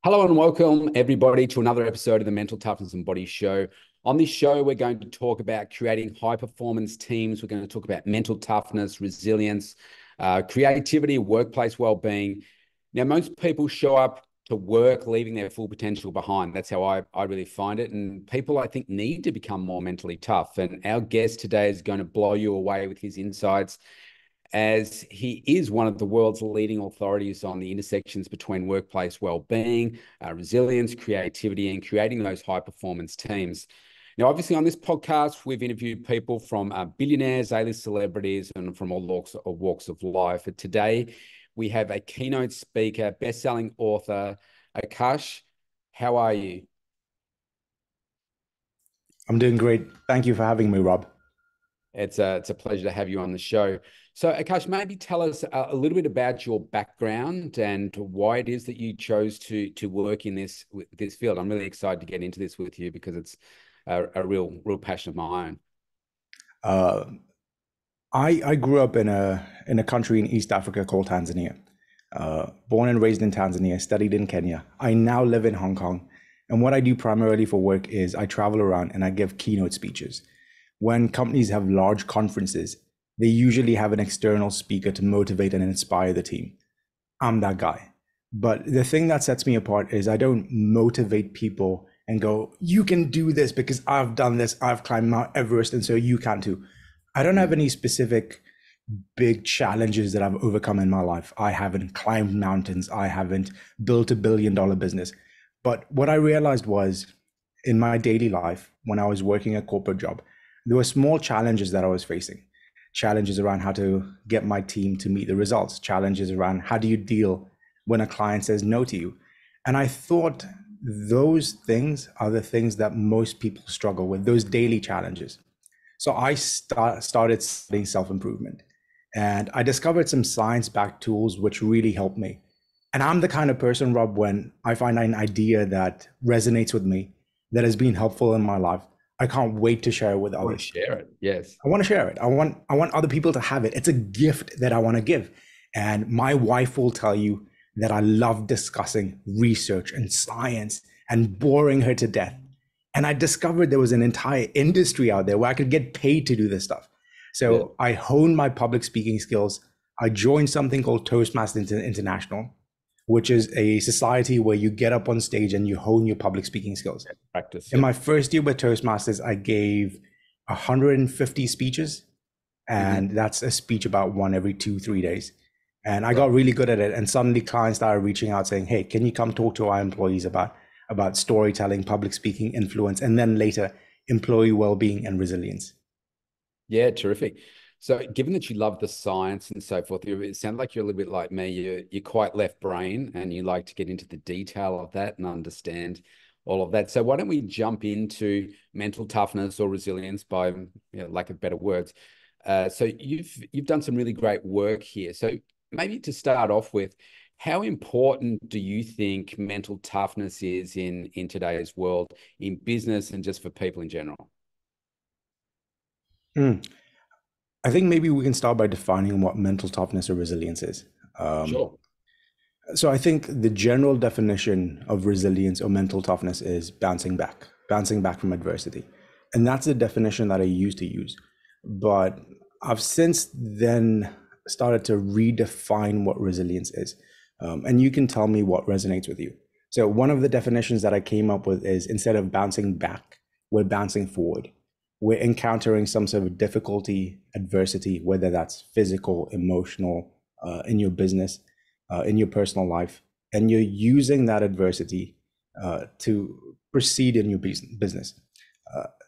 Hello and welcome everybody to another episode of the Mental Toughness and Body Show. On this show, we're going to talk about creating high performance teams. We're going to talk about mental toughness, resilience, creativity, workplace well-being. Now, most people show up to work leaving their full potential behind. That's how I really find it. And people, I think, need to become more mentally tough. And our guest today is going to blow you away with his insights, as he is one of the world's leading authorities on the intersections between workplace well-being, resilience, creativity, and creating those high-performance teams. Now, obviously, on this podcast, we've interviewed people from billionaires, A-list celebrities, and from all walks of life. And today, we have a keynote speaker, best-selling author, Akash. How are you? I'm doing great. Thank you for having me, Rob. It's a pleasure to have you on the show. So, Akash, maybe tell us a little bit about your background and why it is that you chose to work in this field. I'm really excited to get into this with you because it's a real passion of my own. Uh, I grew up in a country in East Africa called Tanzania. Born and raised in Tanzania, studied in Kenya. I now live in Hong Kong, and what I do primarily for work is I travel around and I give keynote speeches. When companies have large conferences, they usually have an external speaker to motivate and inspire the team. I'm that guy. But the thing that sets me apart is I don't motivate people and go, you can do this because I've done this, I've climbed Mount Everest, and so you can too. I don't have any specific big challenges that I've overcome in my life. I haven't climbed mountains, I haven't built $1 billion business. But what I realized was in my daily life, when I was working a corporate job, there were small challenges that I was facing. Challenges around how to get my team to meet the results, challenges around how do you deal when a client says no to you. And I thought those things are the things that most people struggle with, those daily challenges. So I started studying self-improvement, and I discovered some science-backed tools which really helped me. And I'm the kind of person, Rob, when I find an idea that resonates with me, that has been helpful in my life, I can't wait to share it with I want to others. share it. Yes. I want to share it. I want other people to have it. It's a gift that I want to give. And my wife will tell you that I love discussing research and science and boring her to death. And I discovered there was an entire industry out there where I could get paid to do this stuff. Yeah. So I honed my public speaking skills. I joined something called Toastmasters International, which is a society where you get up on stage and you hone your public speaking skills. Practice. In Yep. my first year with Toastmasters, I gave 150 speeches, and that's a speech about one every 2, 3 days. And I got really good at it. And suddenly clients started reaching out saying, hey, can you come talk to our employees about storytelling, public speaking, influence, and then later employee well-being and resilience. Yeah, terrific. So, given that you love the science and so forth, it sounds like you're a little bit like me. You're quite left brain, and you like to get into the detail of that and understand all of that. So, why don't we jump into mental toughness or resilience, by lack of better words? So, you've done some really great work here. So, maybe to start off with, how important do you think mental toughness is in today's world, in business, and just for people in general? Mm. I think maybe we can start by defining what mental toughness or resilience is. Um, Sure. so I think the general definition of resilience or mental toughness is bouncing back from adversity. And that's the definition that I used to use. But I've since then started to redefine what resilience is. And you can tell me what resonates with you. So one of the definitions that I came up with is instead of bouncing back, we're bouncing forward. We're encountering some sort of difficulty, adversity, whether that's physical, emotional, in your business, in your personal life, and you're using that adversity to proceed in your business.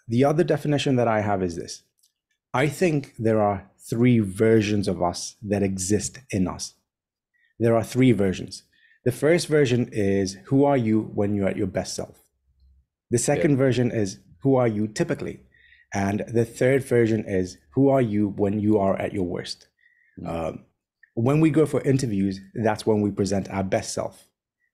The other definition that I have is this. I think there are three versions of us that exist in us. There are three versions. The first version is who are you when you're at your best self? The Yeah. second version is who are you typically? And the third version is who are you when you are at your worst? Mm. When we go for interviews, that's when we present our best self.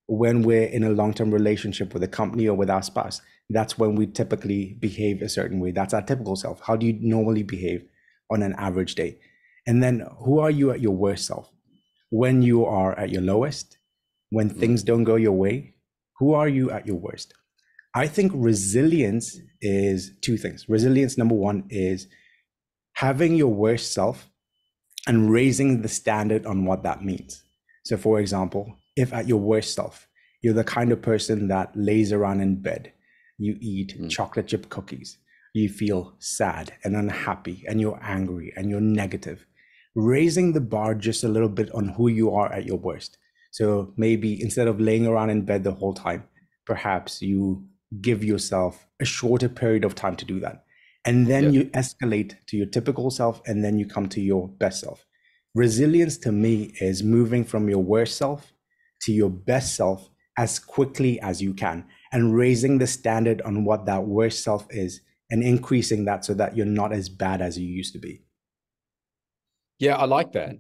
When we're in a long-term relationship with a company or with our spouse, that's when we typically behave a certain way. That's our typical self. How do you normally behave on an average day? And then who are you at your worst self? When you are at your lowest, when Mm. things don't go your way, Who are you at your worst? I think resilience is two things. Resilience, number one, is having your worst self and raising the standard on what that means. So, for example, if at your worst self, you're the kind of person that lays around in bed, you eat chocolate chip cookies, you feel sad and unhappy, and you're angry and you're negative, raising the bar just a little bit on who you are at your worst. So maybe instead of laying around in bed the whole time, perhaps you give yourself a shorter period of time to do that. And then you escalate to your typical self, and then you come to your best self. Resilience to me is moving from your worst self to your best self as quickly as you can, and raising the standard on what that worst self is and increasing that so that you're not as bad as you used to be. Yeah, I like that.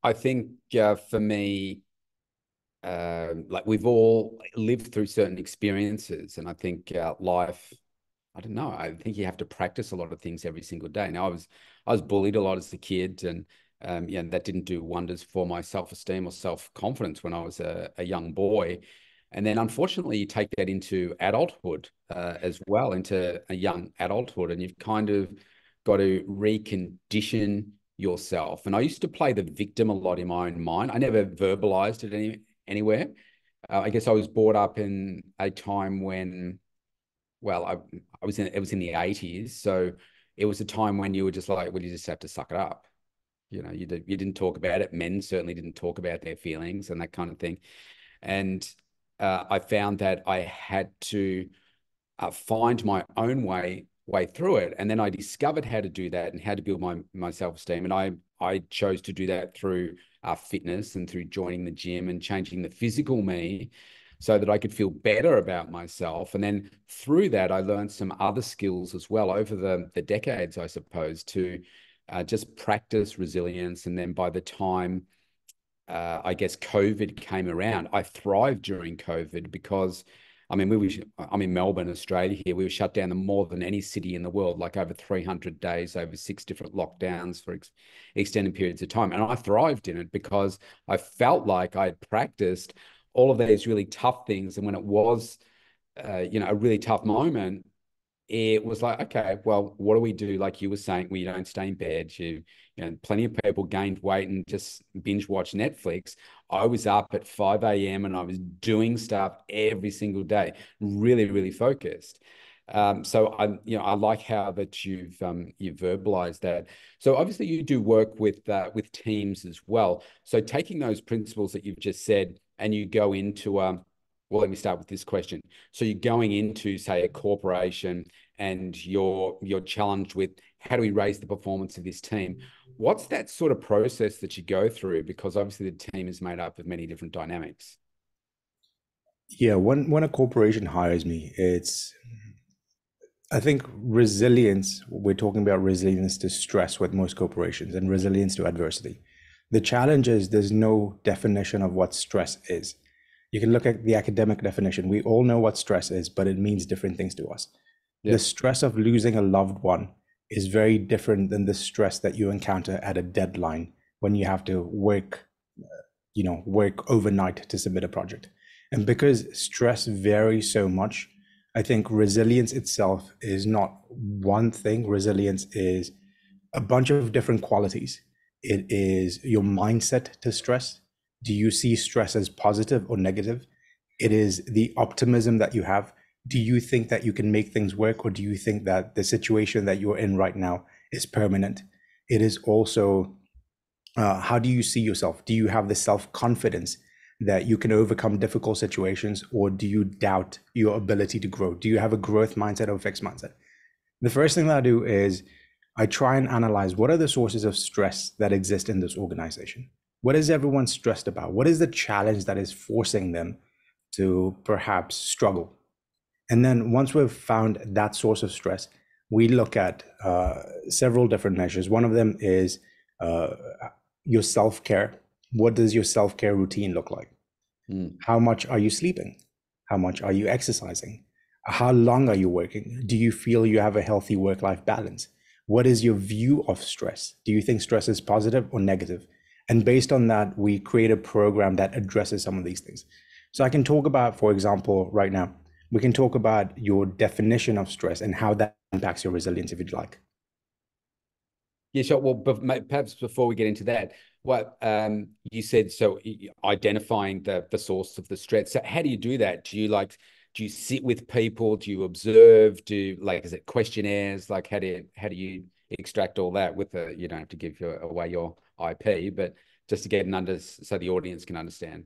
I think for me, like we've all lived through certain experiences, and I think life, I don't know, I think you have to practice a lot of things every single day. Now, I was bullied a lot as a kid, and yeah, that didn't do wonders for my self-esteem or self-confidence when I was a young boy. And then unfortunately, you take that into adulthood as well, into a young adulthood, and you've kind of got to recondition yourself. And I used to play the victim a lot in my own mind. I never verbalized it anywhere. I guess I was brought up in a time when, well, it was in the 80s. So it was a time when you were just like, well, you just have to suck it up. You know, you didn't talk about it. Men certainly didn't talk about their feelings and that kind of thing. And I found that I had to find my own way through it. And then I discovered how to do that and how to build my self-esteem. And I chose to do that through fitness and through joining the gym and changing the physical me so that I could feel better about myself. And then through that, I learned some other skills as well over the decades, I suppose, to just practice resilience. And then by the time I guess COVID came around, I thrived during COVID because, I mean, I'm in Melbourne, Australia here. We were shut down more than any city in the world, like over 300 days, over 6 different lockdowns for extended periods of time. And I thrived in it because I felt like I had practiced all of these really tough things. And when it was, a really tough moment, it was like, okay, well, what do we do? Like you were saying, we don't stay in bed. Plenty of people gained weight and just binge watch Netflix. I was up at 5 a.m. and I was doing stuff every single day, really, really focused. So I like how that you've verbalized that. So obviously you do work with teams as well. So taking those principles that you've just said and you go into well, let me start with this question. So you're going into, say, a corporation and you're challenged with how do we raise the performance of this team? What's that sort of process that you go through? Because obviously the team is made up of many different dynamics. Yeah, when a corporation hires me, I think resilience, we're talking about resilience to stress with most corporations and resilience to adversity. The challenge is there's no definition of what stress is. You can look at the academic definition. We all know what stress is, but it means different things to us. Yeah. The stress of losing a loved one is very different than the stress that you encounter at a deadline when you have to work overnight to submit a project. And because stress varies so much, I think resilience itself is not one thing. Resilience is a bunch of different qualities. It is your mindset to stress. Do you see stress as positive or negative? It is the optimism that you have. Do you think that you can make things work, or do you think that the situation that you're in right now is permanent? It is also, how do you see yourself? Do you have the self-confidence that you can overcome difficult situations, or do you doubt your ability to grow? Do you have a growth mindset or a fixed mindset? The first thing that I do is I try and analyze what are the sources of stress that exist in this organization. What is everyone stressed about? What is the challenge that is forcing them to perhaps struggle? And then once we've found that source of stress, we look at several different measures. One of them is your self-care. What does your self-care routine look like? How much are you sleeping? How much are you exercising? How long are you working? Do you feel you have a healthy work-life balance? What is your view of stress? Do you think stress is positive or negative? And based on that, we create a program that addresses some of these things. So I can talk about, for example, right now, we can talk about your definition of stress and how that impacts your resilience, if you'd like. Yeah, sure. Well, but perhaps before we get into that, what you said, so identifying the source of the stress. So how do you do that? Do you sit with people? Do you observe? Is it questionnaires? Like how do you extract all that with you don't have to give away your IP, but just to get so the audience can understand.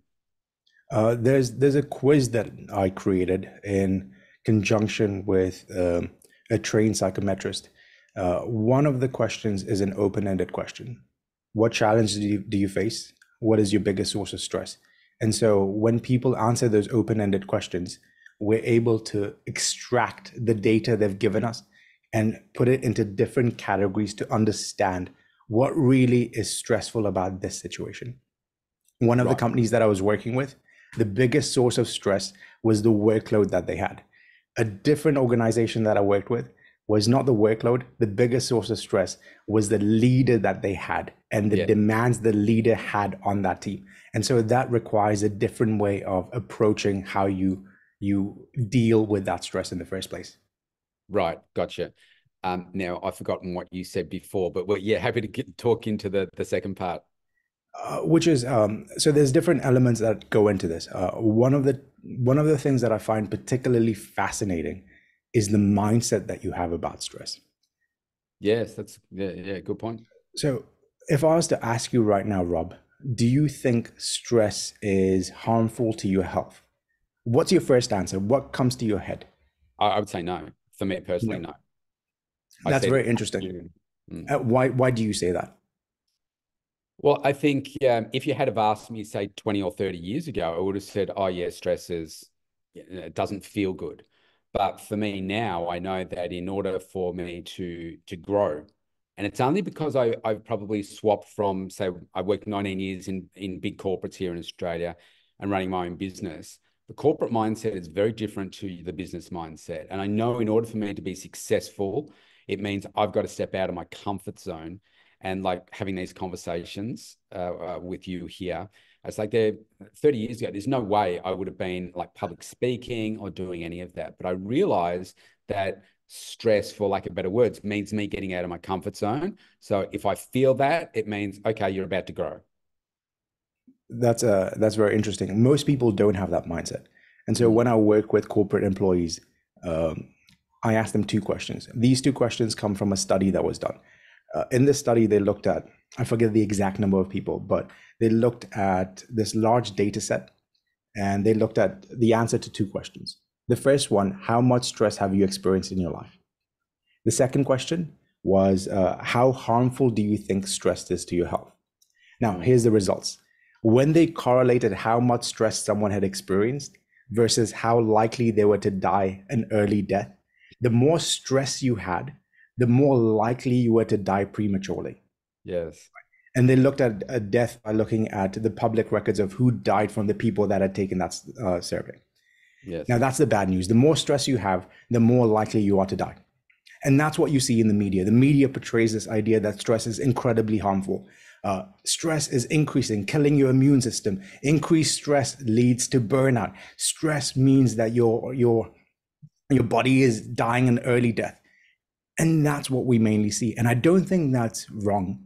There's a quiz that I created in conjunction with a trained psychometrist. One of the questions is an open-ended question. What challenges do you face? What is your biggest source of stress? And so when people answer those open-ended questions, we're able to extract the data they've given us and put it into different categories to understand what really is stressful about this situation. One of the companies that I was working with, the biggest source of stress was the workload that they had. A different organization that I worked with was not the workload. The biggest source of stress was the leader that they had and the demands the leader had on that team. And so that requires a different way of approaching how you deal with that stress in the first place. Right, gotcha. Now I've forgotten what you said before, but yeah, happy to talk into the second part. Which is so there's different elements that go into this. One of the things that I find particularly fascinating is the mindset that you have about stress. Yes, that's good point. So if I was to ask you right now, Rob, do you think stress is harmful to your health? What's your first answer? What comes to your head? I would say no. For me personally, no. That's very interesting. Why do you say that? Well, I think if you had have asked me, say, 20 or 30 years ago, I would have said, oh, yeah, stress it doesn't feel good. But for me now, I know that in order for me to grow, and it's only because I've probably swapped from, say, I worked 19 years in big corporates here in Australia and running my own business. The corporate mindset is very different to the business mindset. And I know in order for me to be successful, it means I've got to step out of my comfort zone and like having these conversations with you here. It's like 30 years ago, there's no way I would have been like public speaking or doing any of that. But I realized that stress, for lack of better words, means me getting out of my comfort zone. So if I feel that, it means, okay, you're about to grow. That's very interesting. Most people don't have that mindset. And so when I work with corporate employees, I ask them two questions. These two questions come from a study that was done. In this study, they looked at, I forget the exact number of people, but they looked at this large data set and they looked at the answer to two questions. The first one, how much stress have you experienced in your life? The second question was, how harmful do you think stress is to your health? Now, here's the results. When they correlated how much stress someone had experienced versus how likely they were to die an early death, the more stress you had, the more likely you were to die prematurely. Yes. And they looked at a death by looking at the public records of who died from the people that had taken that survey. Yes. Now, that's the bad news. The more stress you have, the more likely you are to die. And that's what you see in the media. The media portrays this idea that stress is incredibly harmful. Stress is increasing, killing your immune system. Increased stress leads to burnout. Stress means that your body is dying an early death. And that's what we mainly see. And I don't think that's wrong,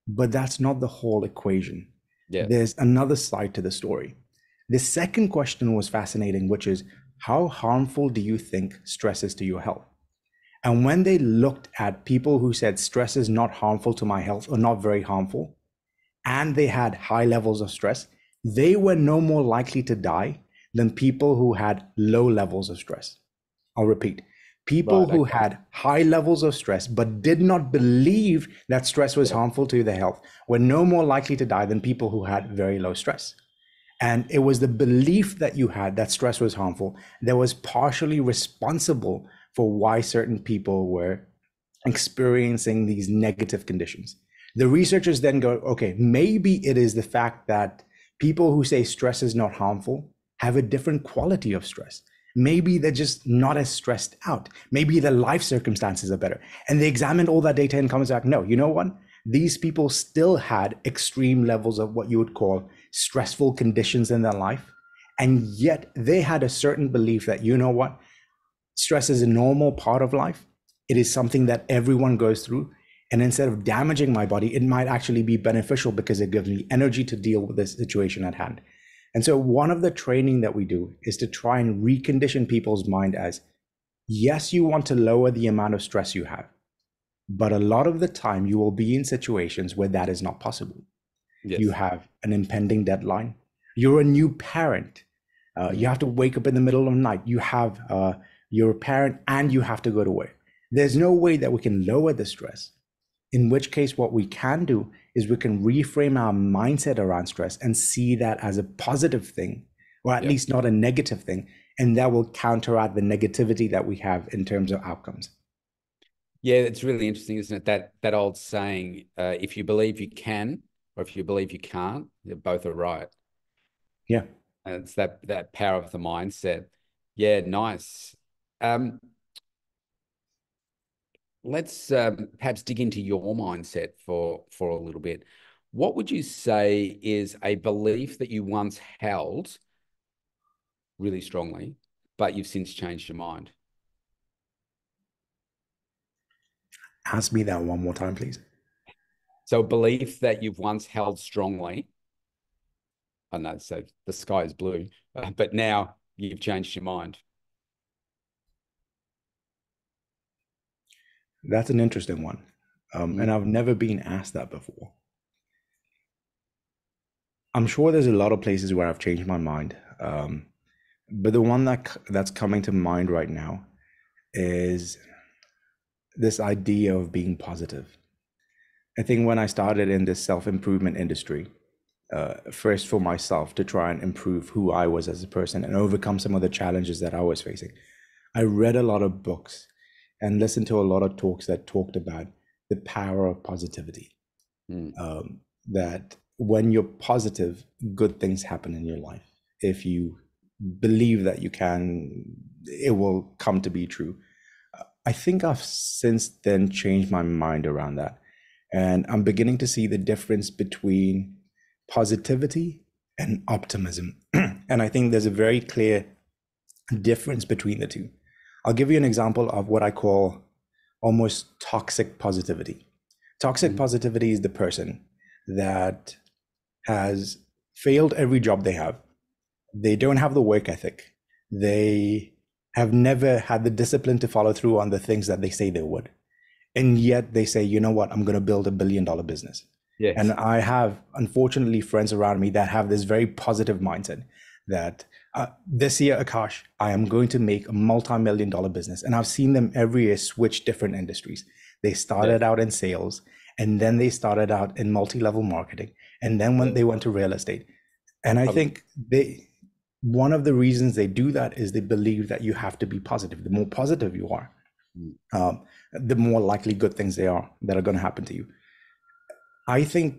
but that's not the whole equation. Yeah. There's another side to the story. The second question was fascinating, which is, how harmful do you think stress is to your health? And when they looked at people who said stress is not harmful to my health or not very harmful, and they had high levels of stress, they were no more likely to die than people who had low levels of stress. I'll repeat. People who had high levels of stress but did not believe that stress was harmful to their health were no more likely to die than people who had very low stress. And it was the belief that you had that stress was harmful that was partially responsible for why certain people were experiencing these negative conditions. The researchers then go, okay, maybe it is the fact that people who say stress is not harmful have a different quality of stress. Maybe they're just not as stressed out. Maybe their life circumstances are better. And they examined all that data and comes back, no, you know what? These people still had extreme levels of what you would call stressful conditions in their life. And yet they had a certain belief that, you know what, stress is a normal part of life. It is something that everyone goes through. And instead of damaging my body, it might actually be beneficial because it gives me energy to deal with this situation at hand. And so one of the training that we do is to try and recondition people's mind as, yes, you want to lower the amount of stress you have, but a lot of the time you will be in situations where that is not possible. Yes. You have an impending deadline. You're a new parent. You have to wake up in the middle of the night. You're a parent and you have to go to work. There's no way that we can lower the stress. In which case, what we can do is we can reframe our mindset around stress and see that as a positive thing, or at least not a negative thing. And that will counteract the negativity that we have in terms of outcomes. Yeah, it's really interesting, isn't it? That old saying, if you believe you can, or if you believe you can't, both are right. Yeah. And it's that power of the mindset. Yeah, nice. Let's perhaps dig into your mindset for a little bit. What would you say is a belief that you once held really strongly, but you've since changed your mind? Ask me that one more time, please. So a belief that you've once held strongly, I know, so the sky is blue, but now you've changed your mind. That's an interesting one. And I've never been asked that before. I'm sure there's a lot of places where I've changed my mind. But the one that's coming to mind right now is this idea of being positive. I think when I started in this self-improvement industry, first for myself to try and improve who I was as a person and overcome some of the challenges that I was facing, I read a lot of books and listened to a lot of talks that talked about the power of positivity. That when you're positive, good things happen in your life. If you believe that you can, it will come to be true. I think I've since then changed my mind around that. And I'm beginning to see the difference between positivity and optimism. And I think there's a very clear difference between the two. I'll give you an example of what I call almost toxic positivity. Toxic positivity is the person that has failed every job they have. They don't have the work ethic. They have never had the discipline to follow through on the things that they say they would. And yet they say, you know what, I'm going to build $1 billion business. Yes. And I have, unfortunately, friends around me that have this very positive mindset that this year, Akash, I am going to make a multi-million-dollar business. And I've seen them every year switch different industries. They started out in sales, and then they started out in multi-level marketing. And then when they went to real estate. And I think one of the reasons they do that is they believe that you have to be positive. The more positive you are, the more likely good things that are going to happen to you. I think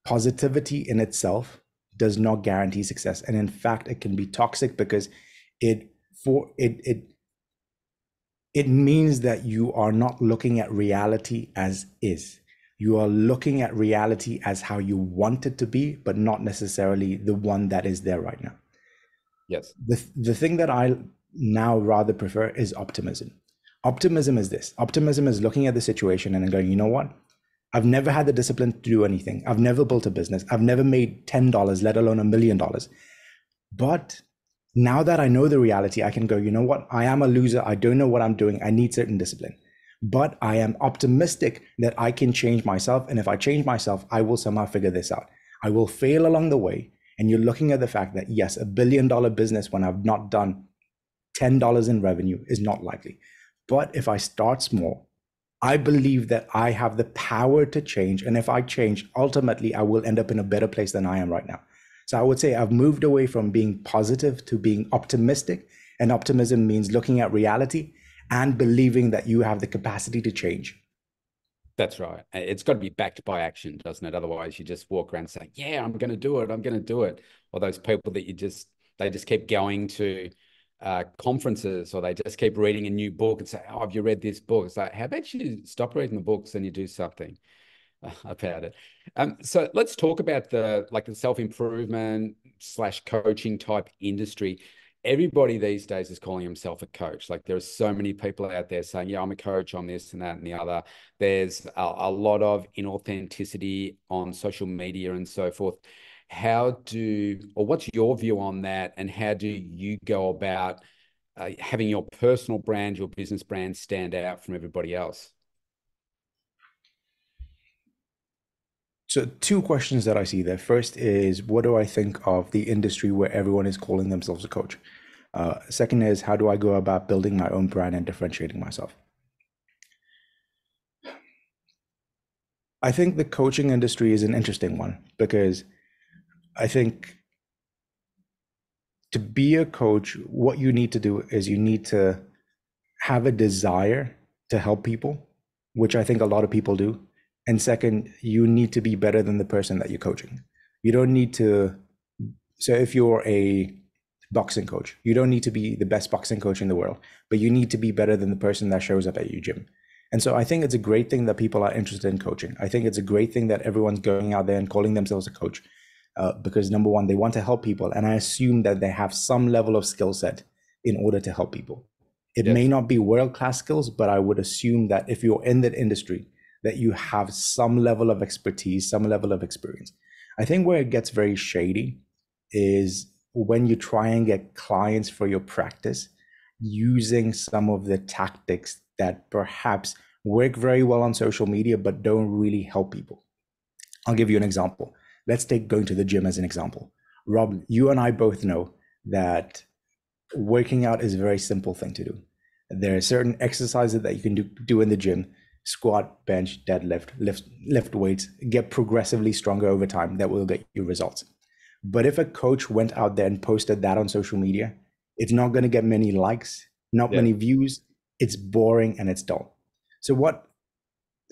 positivity in itself does not guarantee success. And in fact, it can be toxic because it means that you are not looking at reality as is. You are looking at reality as how you want it to be, but not necessarily the one that is there right now. Yes. The thing that I now rather prefer is optimism. Optimism is this. Optimism is looking at the situation and going, you know what? I've never had the discipline to do anything. I've never built a business. I've never made $10, let alone $1 million. But now that I know the reality, I can go, you know what? I am a loser. I don't know what I'm doing. I need certain discipline. But I am optimistic that I can change myself. And if I change myself, I will somehow figure this out. I will fail along the way. And you're looking at the fact that, yes, $1 billion business when I've not done $10 in revenue is not likely. But if I start small, I believe that I have the power to change. And if I change, ultimately, I will end up in a better place than I am right now. So I would say I've moved away from being positive to being optimistic. And optimism means looking at reality and believing that you have the capacity to change. That's right. It's got to be backed by action, doesn't it? Otherwise, you just walk around saying, yeah, I'm going to do it. I'm going to do it. Or those people that they just keep going to conferences, or they just keep reading a new book and say, oh, have you read this book? It's like, how about you stop reading the books and you do something? about it. So let's talk about the self-improvement slash coaching type industry. Everybody these days is calling himself a coach. Like there are so many people out there saying, yeah, I'm a coach on this and that and the other. There's a lot of inauthenticity on social media and so forth. What's your view on that? And how do you go about having your personal brand, your business brand stand out from everybody else? So, two questions that I see there. First is, what do I think of the industry where everyone is calling themselves a coach? Second is, how do I go about building my own brand and differentiating myself? I think the coaching industry is an interesting one because I think to be a coach, what you need to do is you need to have a desire to help people, which I think a lot of people do. And second, you need to be better than the person that you're coaching. You don't need to, so if you're a boxing coach, you don't need to be the best boxing coach in the world, but you need to be better than the person that shows up at your gym. And so I think it's a great thing that people are interested in coaching. I think it's a great thing that everyone's going out there and calling themselves a coach because number one, they want to help people. And I assume that they have some level of skill set in order to help people. It may not be world-class skills, but I would assume that if you're in that industry, that you have some level of expertise, some level of experience. I think where it gets very shady is when you try and get clients for your practice using some of the tactics that perhaps work very well on social media, but don't really help people. I'll give you an example. Let's take going to the gym as an example. Rob, you and I both know that working out is a very simple thing to do. There are certain exercises that you can do in the gym: squat, bench, deadlift, lift weights, get progressively stronger over time. That will get you results. But if a coach went out there and posted that on social media, it's not going to get many likes, not many views. It's boring and it's dull. So what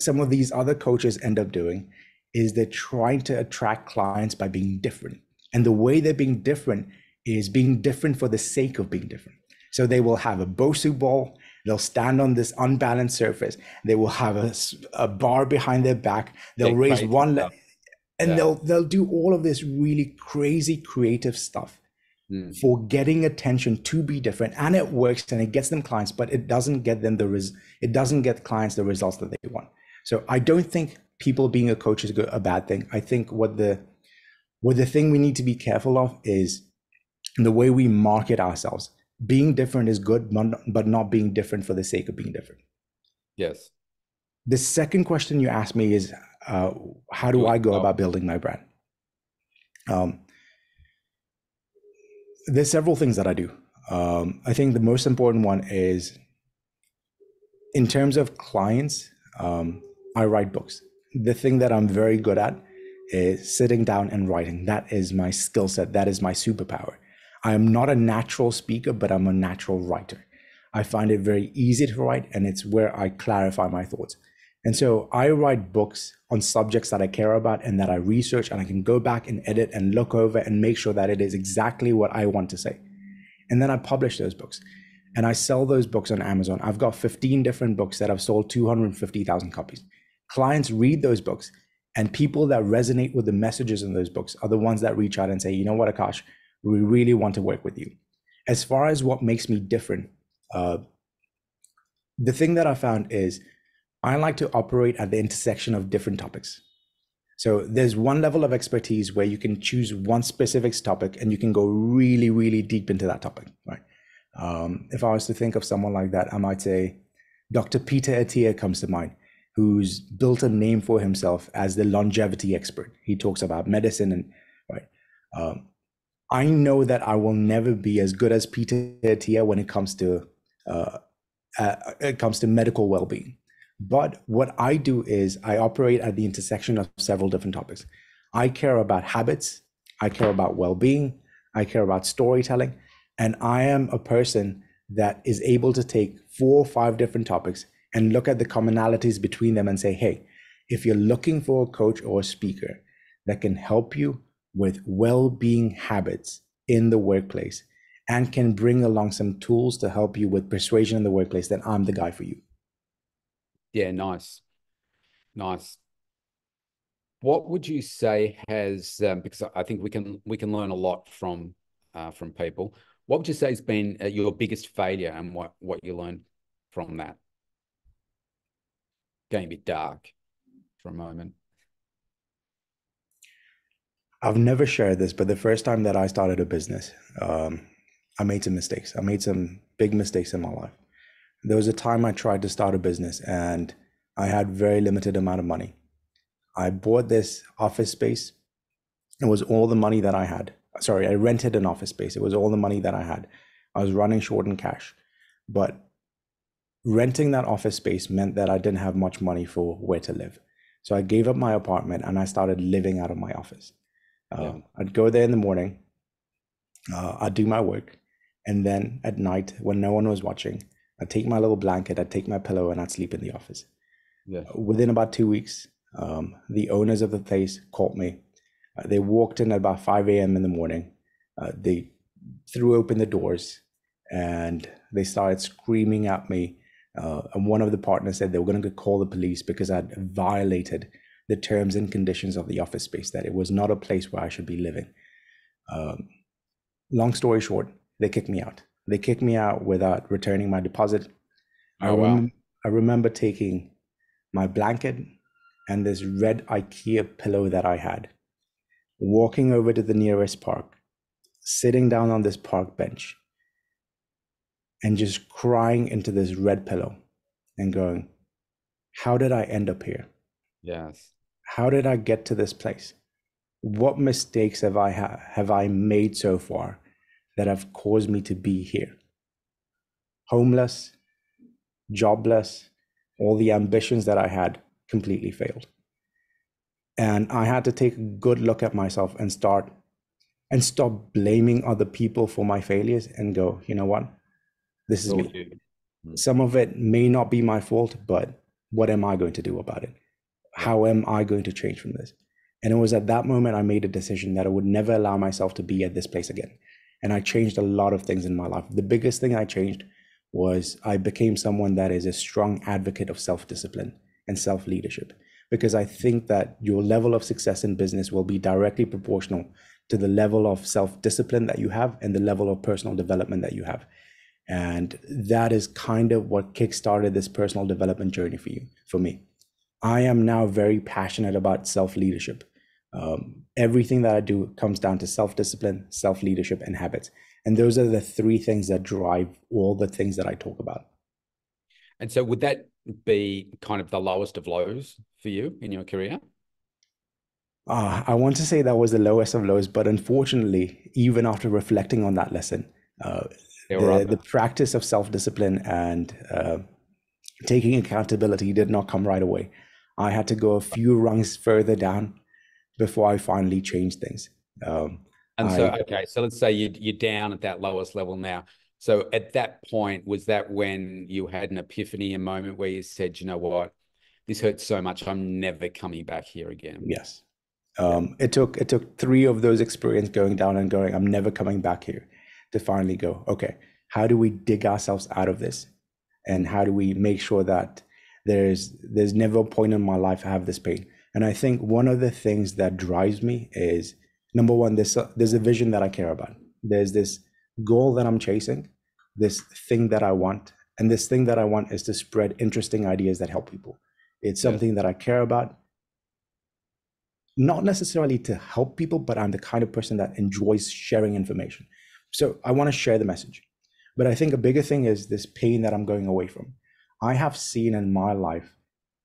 some of these other coaches end up doing is they're trying to attract clients by being different. And the way they're being different is being different for the sake of being different. So they will have a Bosu ball, they'll stand on this unbalanced surface, they will have a bar behind their back, they'll raise one leg, and they'll do all of this really crazy creative stuff for getting attention to be different. And it works and it gets them clients, but it doesn't get them it doesn't get clients the results that they want. So I don't think people being a coach is a bad thing. I think what the thing we need to be careful of is the way we market ourselves. Being different is good, but not being different for the sake of being different. Yes. The second question you asked me is, how do I go about building my brand? There's several things that I do. I think the most important one is, in terms of clients, I write books. The thing that I'm very good at is sitting down and writing. That is my skill set. That is my superpower. I am not a natural speaker, but I'm a natural writer. I find it very easy to write, and it's where I clarify my thoughts. And so I write books on subjects that I care about and that I research, and I can go back and edit and look over and make sure that it is exactly what I want to say. And then I publish those books and I sell those books on Amazon. I've got 15 different books that I've sold 250,000 copies. Clients read those books, and people that resonate with the messages in those books are the ones that reach out and say, you know what, Akash, we really want to work with you. As far as what makes me different, the thing that I found is I like to operate at the intersection of different topics. So there's one level of expertise where you can choose one specific topic and you can go really, really deep into that topic, right? If I was to think of someone like that, I might say Dr. Peter Attia comes to mind, who's built a name for himself as the longevity expert. He talks about medicine and right. I know that I will never be as good as Peter Attia when it comes to medical well-being. But what I do is I operate at the intersection of several different topics. I care about habits, I care about well-being, I care about storytelling, and I am a person that is able to take 4 or 5 different topics and look at the commonalities between them and say, hey, if you're looking for a coach or a speaker that can help you with well-being habits in the workplace and can bring along some tools to help you with persuasion in the workplace, then I'm the guy for you. Yeah, nice. What would you say has, because I think we can learn a lot from people. What would you say has been your biggest failure, and what you learned from that? Going a bit dark for a moment. I've never shared this, but the first time that I started a business, I made some mistakes. I made some big mistakes in my life. There was a time I tried to start a business and I had very limited amount of money. I bought this office space. It was all the money that I had. Sorry, I rented an office space. It was all the money that I had. I was running short in cash. But renting that office space meant that I didn't have much money for where to live. So I gave up my apartment and I started living out of my office. I'd go there in the morning, I'd do my work. And then at night, when no one was watching, I'd take my little blanket, I'd take my pillow, and I'd sleep in the office. Yeah. Within about 2 weeks, the owners of the place called me. They walked in at about 5 a.m. in the morning. They threw open the doors and they started screaming at me. And one of the partners said they were going to call the police because I'd violated the terms and conditions of the office space, that it was not a place where I should be living. Long story short, they kicked me out. They kicked me out without returning my deposit. Wow. I remember taking my blanket and this red IKEA pillow that I had, walking over to the nearest park, sitting down on this park bench, and just crying into this red pillow and going, how did I end up here? Yes. How did I get to this place? What mistakes have I made so far that have caused me to be here? Homeless, jobless, all the ambitions that I had completely failed. And I had to take a good look at myself and stop blaming other people for my failures and go, you know what? This is me. Some of it may not be my fault, but what am I going to do about it? How am I going to change from this? And it was at that moment I made a decision that I would never allow myself to be at this place again. And I changed a lot of things in my life. The biggest thing I changed was I became someone that is a strong advocate of self-discipline and self-leadership, because I think that your level of success in business will be directly proportional to the level of self-discipline that you have and the level of personal development that you have. And that is kind of what kickstarted this personal development journey for me. I am now very passionate about self-leadership. Everything that I do comes down to self-discipline, self-leadership, and habits. And those are the three things that drive all the things that I talk about. And so would that be kind of the lowest of lows for you in your career? I want to say that was the lowest of lows, but unfortunately, even after reflecting on that lesson, the practice of self-discipline and taking accountability did not come right away. I had to go a few rungs further down before I finally changed things. So let's say you're down at that lowest level now. So at that point, was that when you had an epiphany, a moment where you said, you know what, this hurts so much, I'm never coming back here again? Yes. It took 3 of those experiences going down and going, I'm never coming back here, to finally go, okay, how do we dig ourselves out of this? And how do we make sure that there's never a point in my life I have this pain? And I think one of the things that drives me is, number one, there's a vision that I care about. There's this goal that I'm chasing, this thing that I want. And this thing that I want is to spread interesting ideas that help people. It's something that I care about, not necessarily to help people, but I'm the kind of person that enjoys sharing information. So I want to share the message. But I think a bigger thing is this pain that I'm going away from. I have seen in my life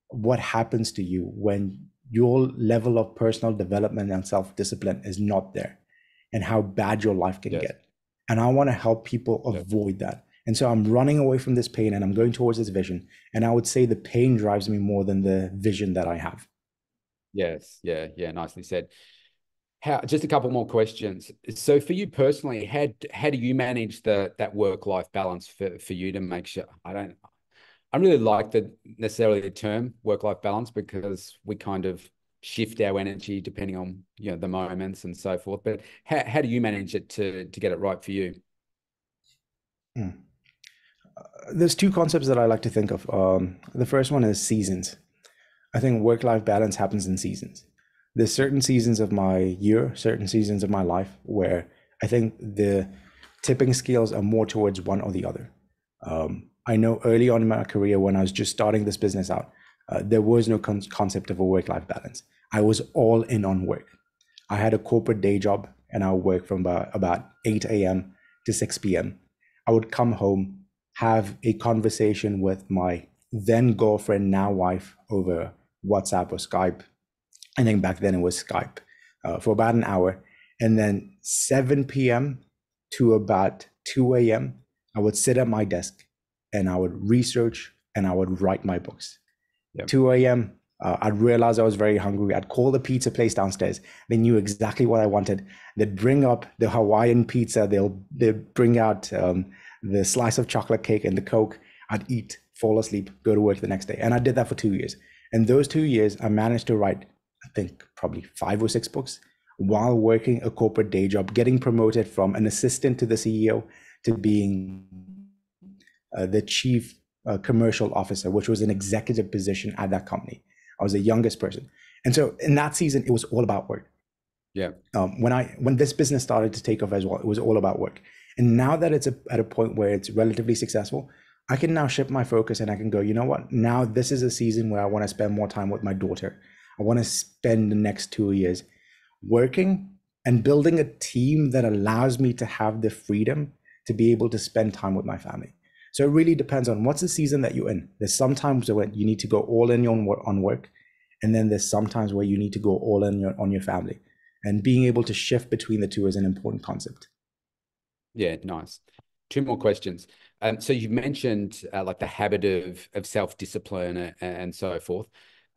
what happens to you when your level of personal development and self-discipline is not there, and how bad your life can get. And I want to help people avoid that. And so I'm running away from this pain and I'm going towards this vision. And I would say the pain drives me more than the vision that I have. Yes. Yeah. Nicely said. Just a couple more questions. So for you personally, how do you manage that work-life balance for you to make sure? I really like necessarily the term work-life balance, because we kind of shift our energy depending on, the moments and so forth. But how do you manage it to get it right for you? There's 2 concepts that I like to think of. The first one is seasons. I think work-life balance happens in seasons. There's certain seasons of my year, certain seasons of my life where I think the tipping scales are more towards one or the other. I know early on in my career, when I was just starting this business out, there was no concept of a work-life balance. I was all in on work. I had a corporate day job and I would work from about 8 a.m. to 6 p.m. I would come home, have a conversation with my then girlfriend, now wife, over WhatsApp or Skype. I think back then it was Skype, for about an hour. And then 7 p.m. to about 2 a.m., I would sit at my desk and I would research and I would write my books. Yep. 2 a.m., I'd realize I was very hungry. I'd call the pizza place downstairs. They knew exactly what I wanted. They'd bring up the Hawaiian pizza. They'd bring out the slice of chocolate cake and the Coke. I'd eat, fall asleep, go to work the next day. And I did that for 2 years. And those 2 years, I managed to write, I think, probably 5 or 6 books while working a corporate day job, getting promoted from an assistant to the CEO to being the chief commercial officer, which was an executive position at that company. I was the youngest person. And so in that season, it was all about work. Yeah. When this business started to take off as well, it was all about work. And now that it's at a point where it's relatively successful, I can now shift my focus and I can go, you know what? Now this is a season where I want to spend more time with my daughter. I want to spend the next 2 years working and building a team that allows me to have the freedom to be able to spend time with my family. So it really depends on what's the season that you're in. There's sometimes when you need to go all in on work, and then there's sometimes where you need to go all in on your family. And being able to shift between the two is an important concept. Yeah, nice. 2 more questions. So you've mentioned like the habit of self-discipline and so forth.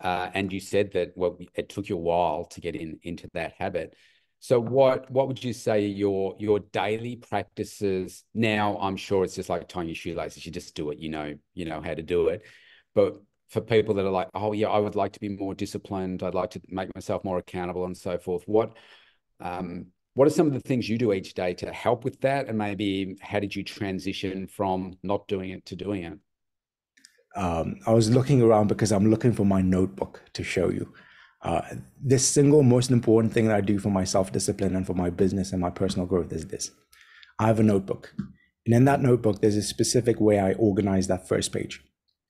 And you said that it took you a while to get into that habit. So what would you say your daily practices now? I'm sure it's just like tying your shoelaces. You just do it, you know how to do it. But for people that are like, oh yeah, I would like to be more disciplined. I'd like to make myself more accountable and so forth. What are some of the things you do each day to help with that? And maybe how did you transition from not doing it to doing it? I was looking around because I'm looking for my notebook to show you. The single most important thing that I do for my self-discipline and for my business and my personal growth is this. I have a notebook. And in that notebook, there's a specific way I organize that first page.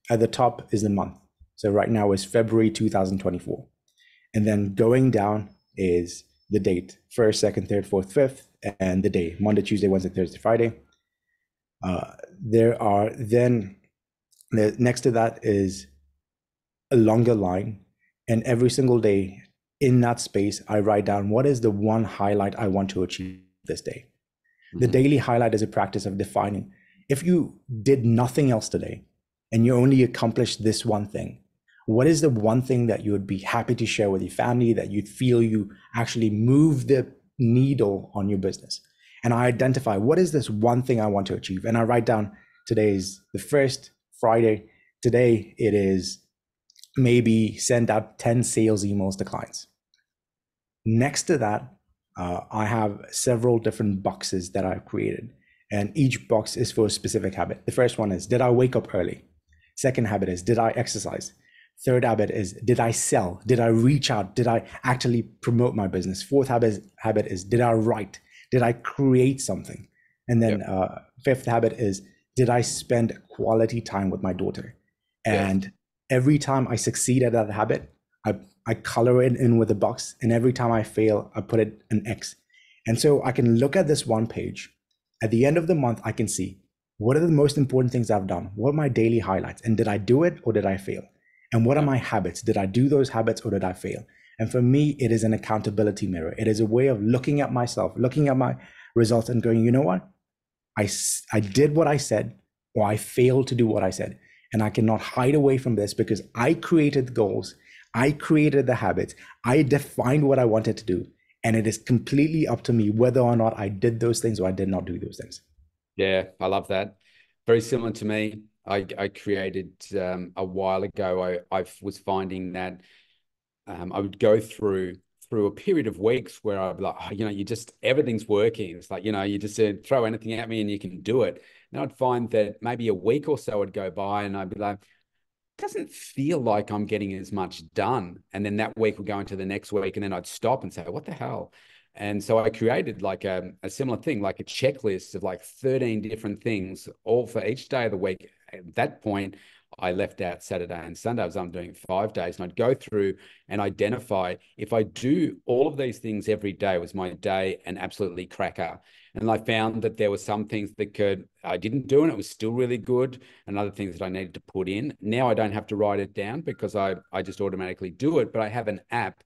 At the top is the month. So right now is February 2024. And then going down is the date, 1st, 2nd, 3rd, 4th, 5th, and the day, Monday, Tuesday, Wednesday, Thursday, Friday. Next to that is a longer line. And every single day in that space, I write down what is the one highlight I want to achieve this day. Mm-hmm. The daily highlight is a practice of defining. If you did nothing else today and you only accomplished this one thing, what is the one thing that you would be happy to share with your family, that you'd feel you actually move the needle on your business? And I identify what is this one thing I want to achieve. And I write down, today's the first Friday. Today it is maybe send out 10 sales emails to clients. Next to that, I have several different boxes that I've created, and each box is for a specific habit. The first one is, did I wake up early? Second habit is, did I exercise? Third habit is, did I sell? Did I reach out? Did I actually promote my business? Fourth habit is, did I write? Did I create something? And then fifth habit is, did I spend quality time with my daughter? And every time I succeed at that habit, I color it in with a box. And every time I fail, I put it an X. And so I can look at this one page. At the end of the month, I can see what are the most important things I've done? What are my daily highlights? And did I do it or did I fail? And what are my habits? Did I do those habits or did I fail? And for me, it is an accountability mirror. It is a way of looking at myself, looking at my results and going, you know what? I did what I said, or I failed to do what I said. And I cannot hide away from this because I created the goals. I created the habits. I defined what I wanted to do. And it is completely up to me whether or not I did those things or I did not do those things. Yeah, I love that. Very similar to me. I created a while ago. I was finding that I would go through a period of weeks where I'd be like, oh, you just, everything's working. It's like, you just throw anything at me and you can do it. And I'd find that maybe a week or so would go by and I'd be like, doesn't feel like I'm getting as much done. And then that week would go into the next week, and then I'd stop and say, what the hell? And so I created like a similar thing, like a checklist of like 13 different things, all for each day of the week. At that point, I left out Saturday and Sunday. I'm doing 5 days, and I'd go through and identify if I do all of these things every day, was my day an absolutely cracker. And I found that there were some things that I didn't do, and it was still really good, and other things that I needed to put in. Now I don't have to write it down because I just automatically do it, but I have an app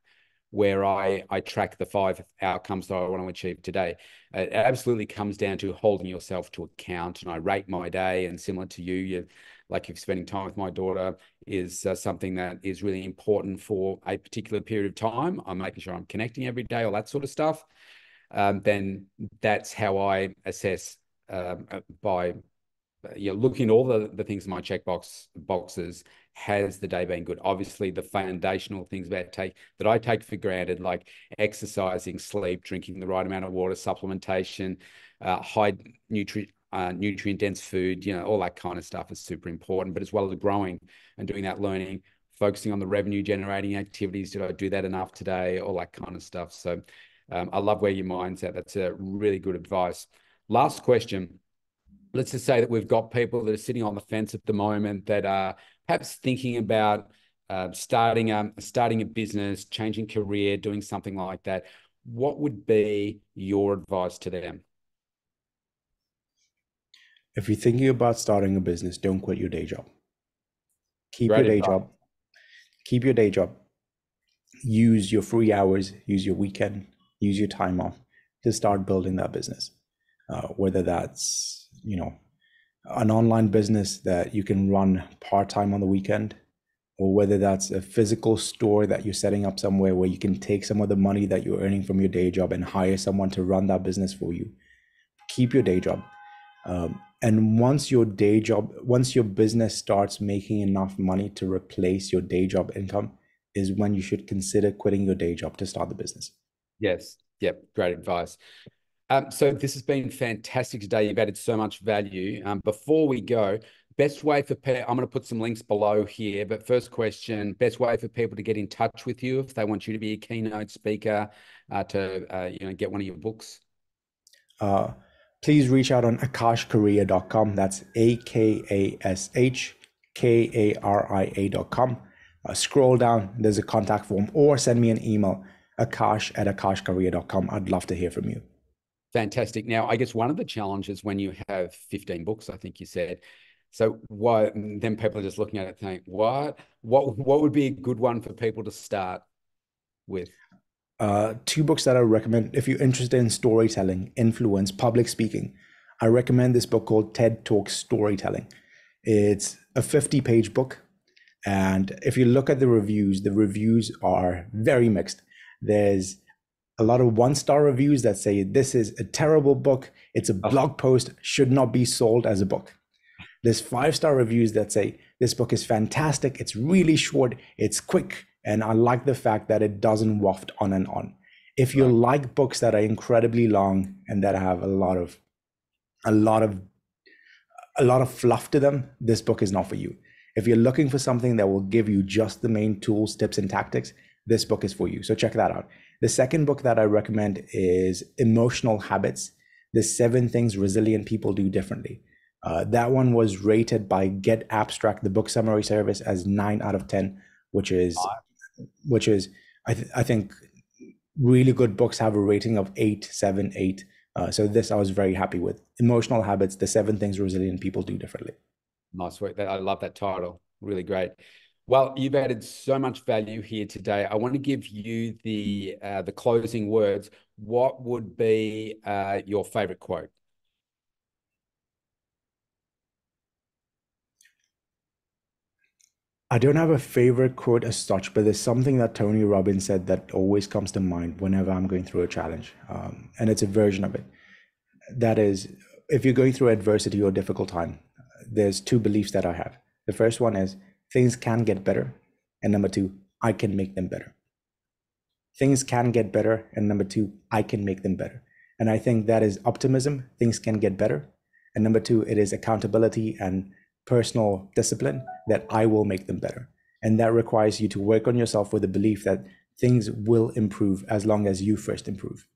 where I track the 5 outcomes that I want to achieve today. It absolutely comes down to holding yourself to account, and I rate my day. And similar to you, like if spending time with my daughter is something that is really important for a particular period of time. I'm making sure I'm connecting every day, all that sort of stuff. Then that's how I assess by looking at all the things in my boxes. Has the day been good? Obviously, the foundational things that I take for granted, like exercising, sleep, drinking the right amount of water, supplementation, high nutrient dense food, all that kind of stuff is super important. But as well as growing and doing that learning, focusing on the revenue generating activities. Did I do that enough today? All that kind of stuff. So I love where your mind's at. That's a really good advice. Last question. Let's just say that we've got people that are sitting on the fence at the moment that are perhaps thinking about starting a business, changing career, doing something like that. What would be your advice to them? If you're thinking about starting a business, don't quit your day job. Keep Great your day advice. job. Keep your day job. Use your free hours, use your weekend, use your time off to start building that business. Whether that's, an online business that you can run part-time on the weekend, or whether that's a physical store that you're setting up somewhere where you can take some of the money that you're earning from your day job and hire someone to run that business for you. Keep your day job. And once your business starts making enough money to replace your day job income, is when you should consider quitting your day job to start the business. Yes. Yep. Great advice. So this has been fantastic today. You've added so much value. Before we go, best way for I'm going to put some links below here, but first question, best way for people to get in touch with you if they want you to be a keynote speaker, to get one of your books? Please reach out on akashkaria.com. That's akashkaria.com. Scroll down, there's a contact form, or send me an email, akash@akashkaria.com. I'd love to hear from you. Fantastic. Now, I guess one of the challenges when you have 15 books, I think you said, so why then people are just looking at it saying, what would be a good one for people to start with? 2 books that I recommend if you're interested in storytelling, influence, public speaking. I recommend this book called TED Talk Storytelling. It's a 50-page book. And if you look at the reviews are very mixed. There's a lot of 1-star reviews that say this is a terrible book. It's a blog post, should not be sold as a book. There's 5-star reviews that say this book is fantastic. It's really short. It's quick. And I like the fact that it doesn't waft on and on. If you like books that are incredibly long and that have a lot of fluff to them, this book is not for you. If you're looking for something that will give you just the main tools, tips, and tactics, this book is for you. So check that out. The second book that I recommend is Emotional Habits: The 7 Things Resilient People Do Differently. That one was rated by Get Abstract, the book summary service, as 9 out of 10, which is I think really good books have a rating of 8, 7, 8. So this I was very happy with. Emotional Habits: The 7 Things Resilient People Do Differently. Nice work. I love that title. Really great. Well, you've added so much value here today. I want to give you the closing words. What would be your favorite quote? I don't have a favorite quote as such, but there's something that Tony Robbins said that always comes to mind whenever I'm going through a challenge. And it's a version of it. That is, if you're going through adversity or difficult time, there's 2 beliefs that I have. The first one is things can get better. And number 2, I can make them better. Things can get better. And number 2, I can make them better. And I think that is optimism. Things can get better. And number 2, it is accountability and personal discipline, that I will make them better. And that requires you to work on yourself with the belief that things will improve as long as you first improve.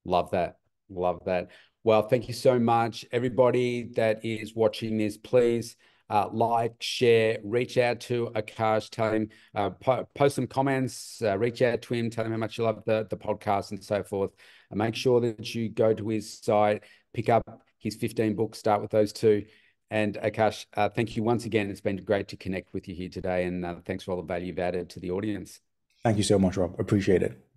Love that. Love that. Well, thank you so much. Everybody that is watching this, please like, share, reach out to Akash, tell him, post some comments, reach out to him, tell him how much you love the podcast and so forth. And make sure that you go to his site, pick up his 15 books, start with those two. And Akash, thank you once again. It's been great to connect with you here today. And thanks for all the value you've added to the audience. Thank you so much, Rob. Appreciate it.